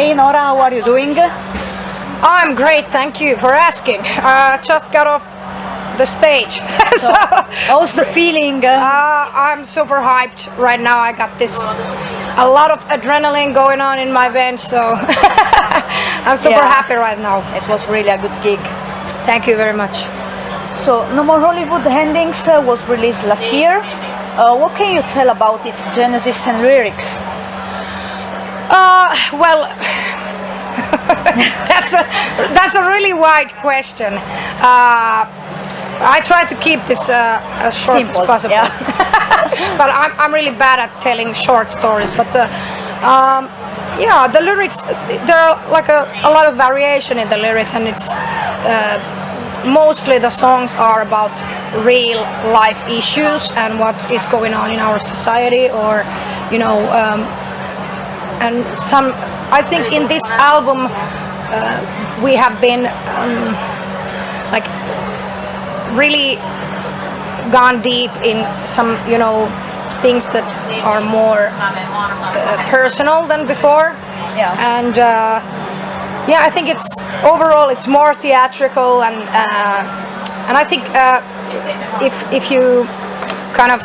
Hey Noora, how are you doing? I'm great, thank you for asking. Just got off the stage. So, how's the feeling? I'm super hyped right now. I got a lot of adrenaline going on in my veins, so I'm super happy right now. It was really a good gig. Thank you very much. So, No More Hollywood Endings was released last year. What can you tell about its genesis and lyrics? Well, that's a really wide question. I try to keep this as short Simple, as possible. yeah. But I'm really bad at telling short stories. But the lyrics, there are like a lot of variation in the lyrics, and it's mostly the songs are about real life issues and what is going on in our society, or and I think in this album we have been like really gone deep in some things that are more personal than before. And I think it's overall it's more theatrical, and I think if you kind of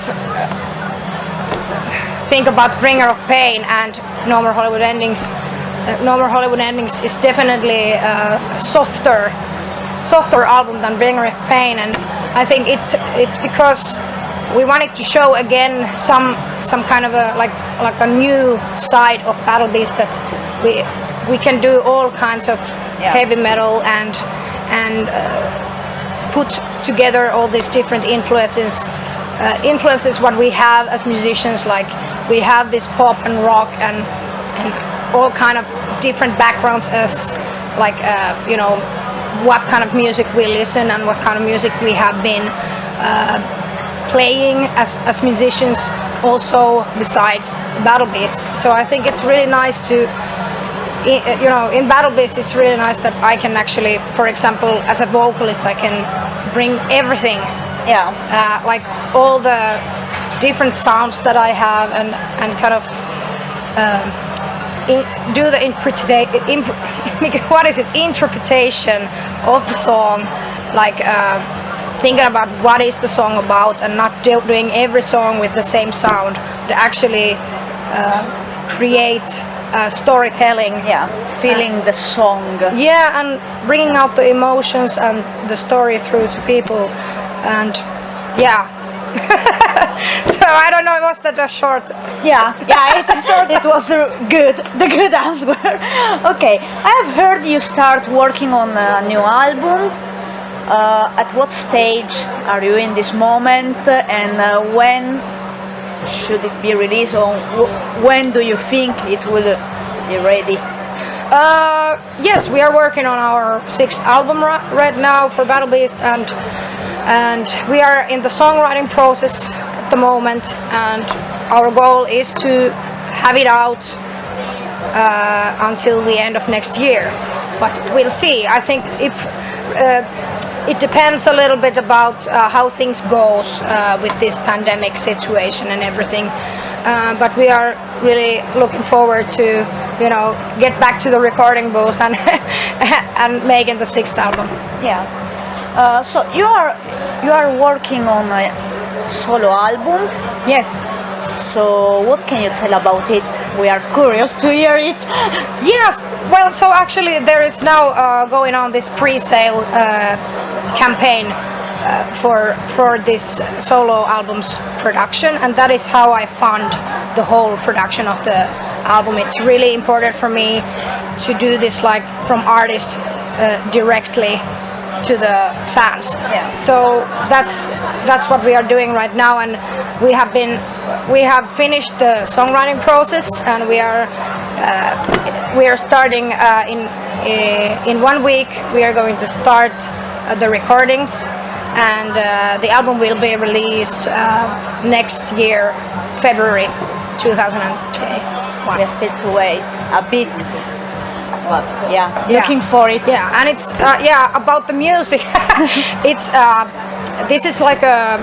think about Bringer of Pain and No More Hollywood Endings, No More Hollywood Endings is definitely a softer album than Bringer of Pain, and I think it's because we wanted to show again some kind of a like a new side of Battle Beast, that we can do all kinds of heavy metal and put together all these different influences what we have as musicians. Like we have this pop and rock and all kind of different backgrounds as like what kind of music we listen and what kind of music we have been playing as musicians also besides Battle Beast. So I think it's really nice to in Battle Beast it's really nice that I can actually, for example, as a vocalist, I can bring everything, like all the different sounds that I have, and kind of do the interpretation of the song, like thinking about what is the song about, and not doing every song with the same sound, but actually create storytelling. Feeling the song. And bringing out the emotions and the story through to people, and so I don't know, was that a short? It was good. The good answer. Okay, I have heard you start working on a new album. At what stage are you in this moment, and when should it be released, or when do you think it will be ready? Yes, we are working on our 6th album right now for Battle Beast, and we are in the songwriting process at the moment, and our goal is to have it out until the end of next year. But we'll see. I think if it depends a little bit about how things goes with this pandemic situation and everything. But we are really looking forward to get back to the recording booth and and making the 6th album. So you are working on a solo album. Yes. So what can you tell about it? We are curious to hear it. Yes. Well, so actually there is now going on this pre-sale campaign for this solo album's production, and that is how I fund the whole production of the album. It's really important for me to do this like from artist directly to the fans. So that's what we are doing right now, and we have finished the songwriting process, and we are starting in 1 week. We are going to start the recordings, and the album will be released next year, February 2021. Just need to wait a bit. But looking for it. And it's about the music. It's this is like a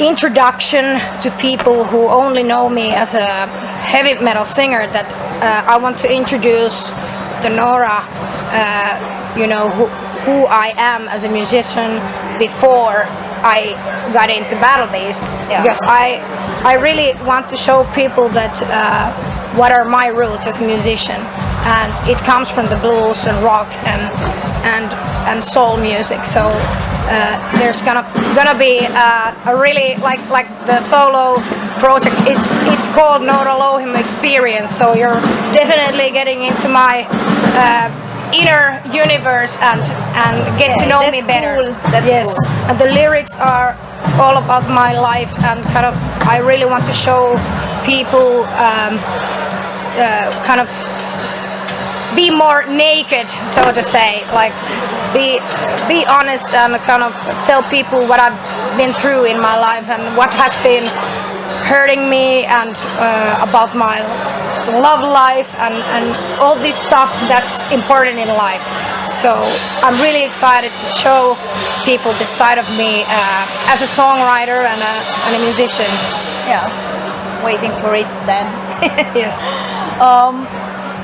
introduction to people who only know me as a heavy metal singer, that I want to introduce the Noora, who I am as a musician before I got into Battle Beast, because I really want to show people that what are my roots as a musician, and it comes from the blues and rock and soul music. So there's gonna be a really like the solo project. It's called Noora Lohim Experience. So you're definitely getting into my inner universe and get to know me better. Cool. That's cool. And the lyrics are all about my life, and kind of I really want to show people kind of be more naked, so to say, like be honest and kind of tell people what I've been through in my life and what has been hurting me, and about my love life and all this stuff that's important in life. So I'm really excited to show people this side of me as a songwriter and a musician. Yeah, waiting for it then. Yes.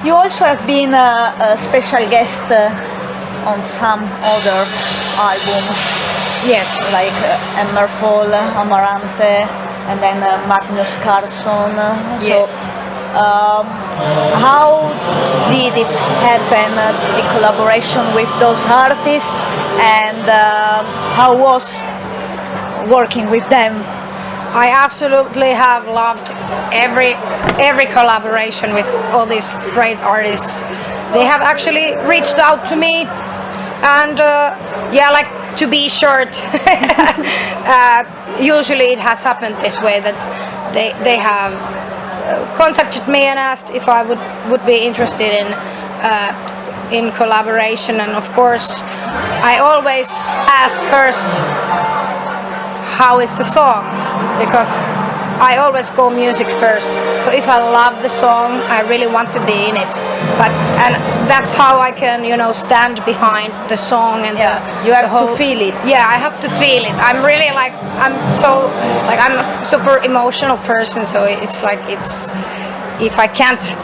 You also have been a special guest on some other albums, Yes. like Emmerfall, Amarante, and then Magnus Carlsson. Yes. So, how did it happen, the collaboration with those artists, and how was working with them? I absolutely have loved every collaboration with all these great artists. They have actually reached out to me, and like to be short, usually it has happened this way, that they have contacted me and asked if I would be interested in collaboration. And of course I always ask first, how is the song, because I always go music first. So if I love the song, I really want to be in it. And that's how I can, stand behind the song and You have to feel it. Yeah, I have to feel it. I'm really I'm a super emotional person. So it's if I can't,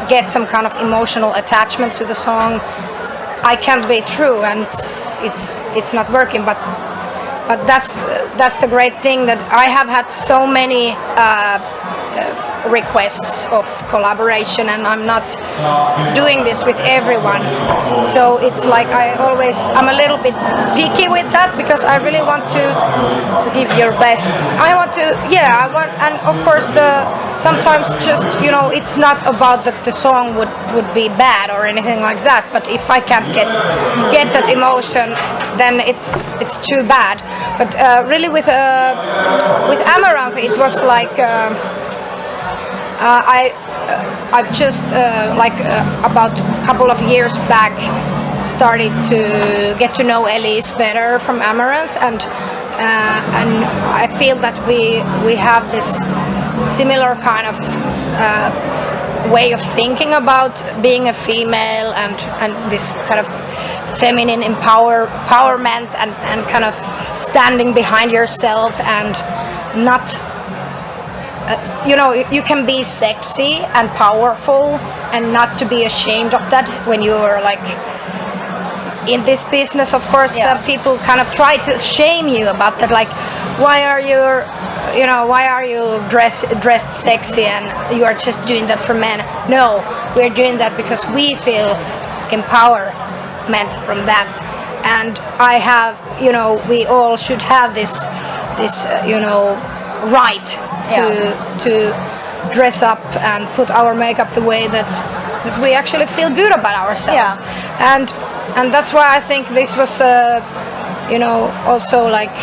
get some kind of emotional attachment to the song, I can't be true, and it's not working. But that's the great thing, that I have had so many requests of collaboration, and I'm not doing this with everyone. So it's like I'm a little bit picky with that, because I really want to give your best. I want, and of course sometimes just, it's not about that the song would be bad or anything like that, but if I can't get that emotion, then it's too bad. But really with Amaranth, it was like I've just about a couple of years back started to get to know Elise better from Amaranth, and I feel that we have this similar kind of way of thinking about being a female, and this kind of feminine empowerment, and kind of standing behind yourself, and not you can be sexy and powerful and not to be ashamed of that when you're like in this business. Of course, people kind of try to shame you about that, like, why are you dressed sexy and you are just doing that for men? No, we're doing that because we feel empowerment from that, and I have, we all should have this right to dress up and put our makeup the way that we actually feel good about ourselves. And that's why I think this was also like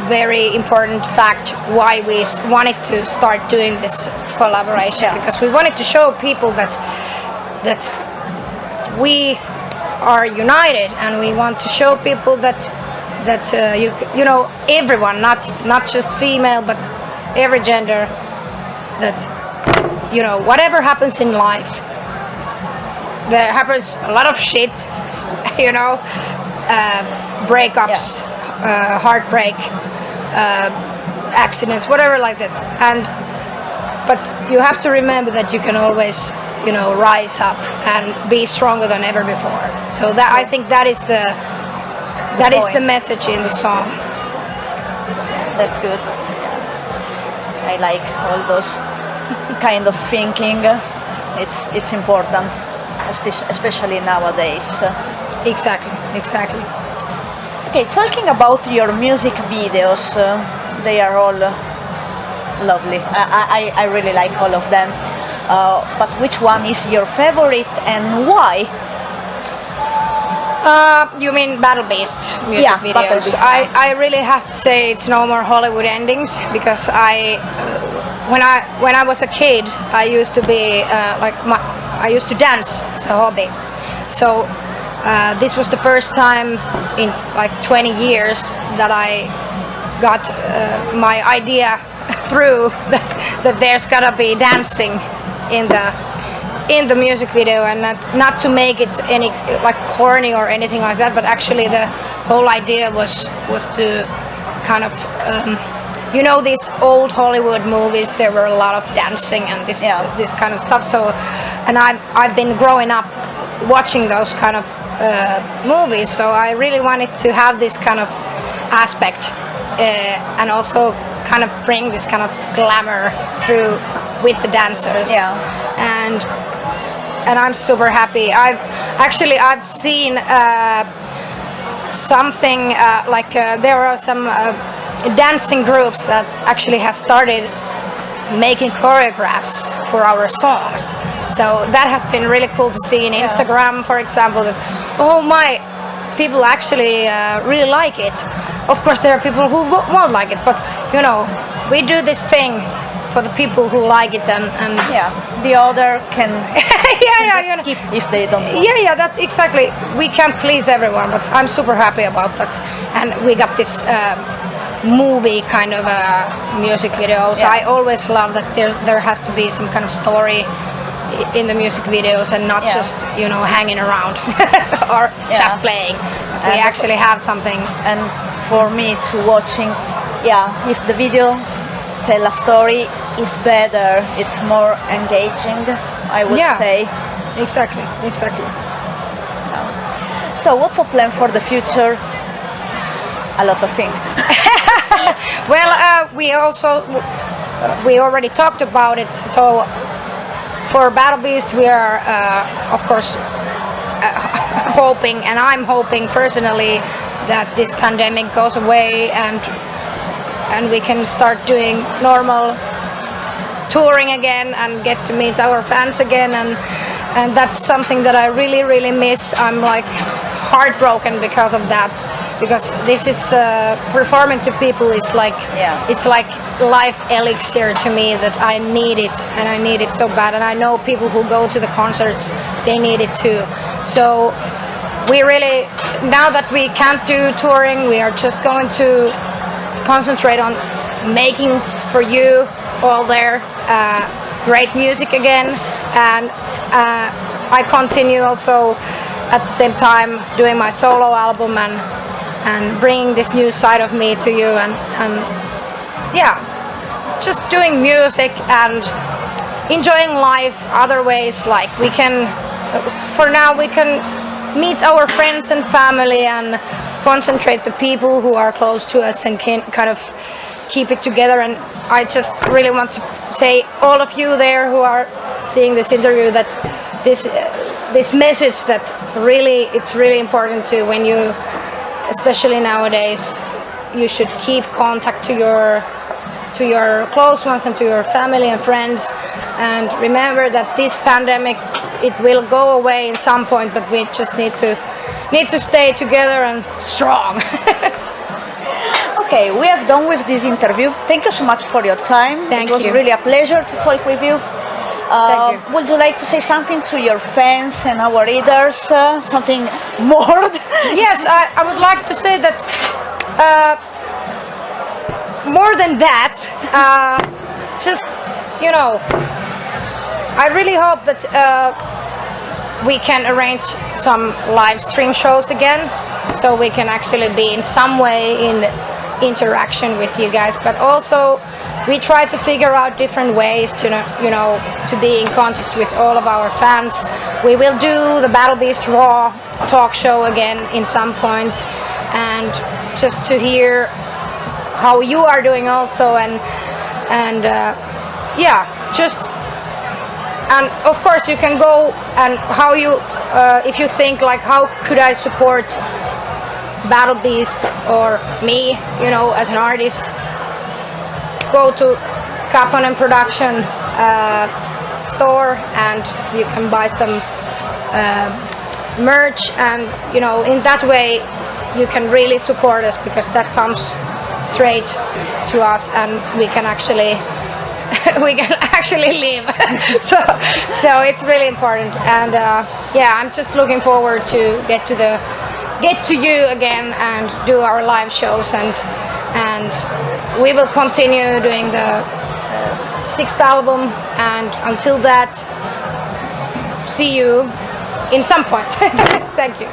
very important fact why we wanted to start doing this collaboration, because we wanted to show people that we are united, and we want to show people that everyone, not just female, but every gender, that whatever happens in life, there happens a lot of shit, breakups, heartbreak, accidents, whatever like that, but you have to remember that you can always, rise up and be stronger than ever before. So that I think that is the message in the song. That's good. I like all those kind of thinking. It's important, especially nowadays. Exactly. Okay, talking about your music videos, they are all lovely. I really like all of them. But which one is your favorite and why? You mean battle-based music Yeah, videos? battle-based. I really have to say it's No More Hollywood Endings, because when I was a kid, I used to be I used to dance as a hobby. So this was the first time in like 20 years that I got my idea through that there's gotta be dancing in the music video, and not to make it any like corny or anything like that, but actually the whole idea was to kind of these old Hollywood movies, there were a lot of dancing and this kind of stuff. So, and I've been growing up watching those kind of movies, so I really wanted to have this kind of aspect and also kind of bring this kind of glamour through with the dancers. And I'm super happy. I've seen something there are some dancing groups that actually has started making choreographs for our songs. So that has been really cool to see in Instagram, for example, that people actually really like it. Of course, there are people who won't like it, but we do this thing for the people who like it, and the other can skip if they don't want. That's exactly. We can't please everyone, but I'm super happy about that. And we got this movie kind of music video, so I always love that there has to be some kind of story in the music videos, and not just hanging around or just playing, but we actually have something. And for me to watching, if the video tell a story, is better, it's more engaging, I would say. Exactly. So what's your plan for the future? A lot of things. Well, we already talked about it. So for Battle Beast, we are of course hoping, and I'm hoping personally, that this pandemic goes away and we can start doing normal touring again and get to meet our fans again, and that's something that I really, really miss. I'm like heartbroken because of that, because this is performing to people is like it's like life elixir to me, that I need it, and I need it so bad, and I know people who go to the concerts, they need it too. So we really, now that we can't do touring, we are just going to concentrate on making for you all there great music again, and I continue also at the same time doing my solo album and bringing this new side of me to you, and just doing music and enjoying life other ways. Like we can, for now, we can meet our friends and family and concentrate the people who are close to us and can kind of keep it together. And I just really want to say, all of you there who are seeing this interview, that this message, that really it's really important to, when you, especially nowadays, you should keep contact to your close ones and to your family and friends, and remember that this pandemic, it will go away in some point, but we just need to stay together and strong. Okay, we have done with this interview. Thank you so much for your time. Thank you. It was really a pleasure to talk with you. Thank you. Would you like to say something to your fans and our readers? Something more? Yes, I would like to say that more than that, I really hope that we can arrange some live stream shows again, so we can actually be in some way in interaction with you guys. But also, we try to figure out different ways to to be in contact with all of our fans. We will do the Battle Beast Raw talk show again in some point, and just to hear how you are doing also, and and of course you can go and how you if you think like how could I support Battle Beast or me, as an artist, go to Kaponen Production store and you can buy some merch, and in that way you can really support us, because that comes straight to us and we can actually live. so it's really important, and I'm just looking forward to get to you again and do our live shows, and we will continue doing the 6th album, and until that, see you in some point. Thank you.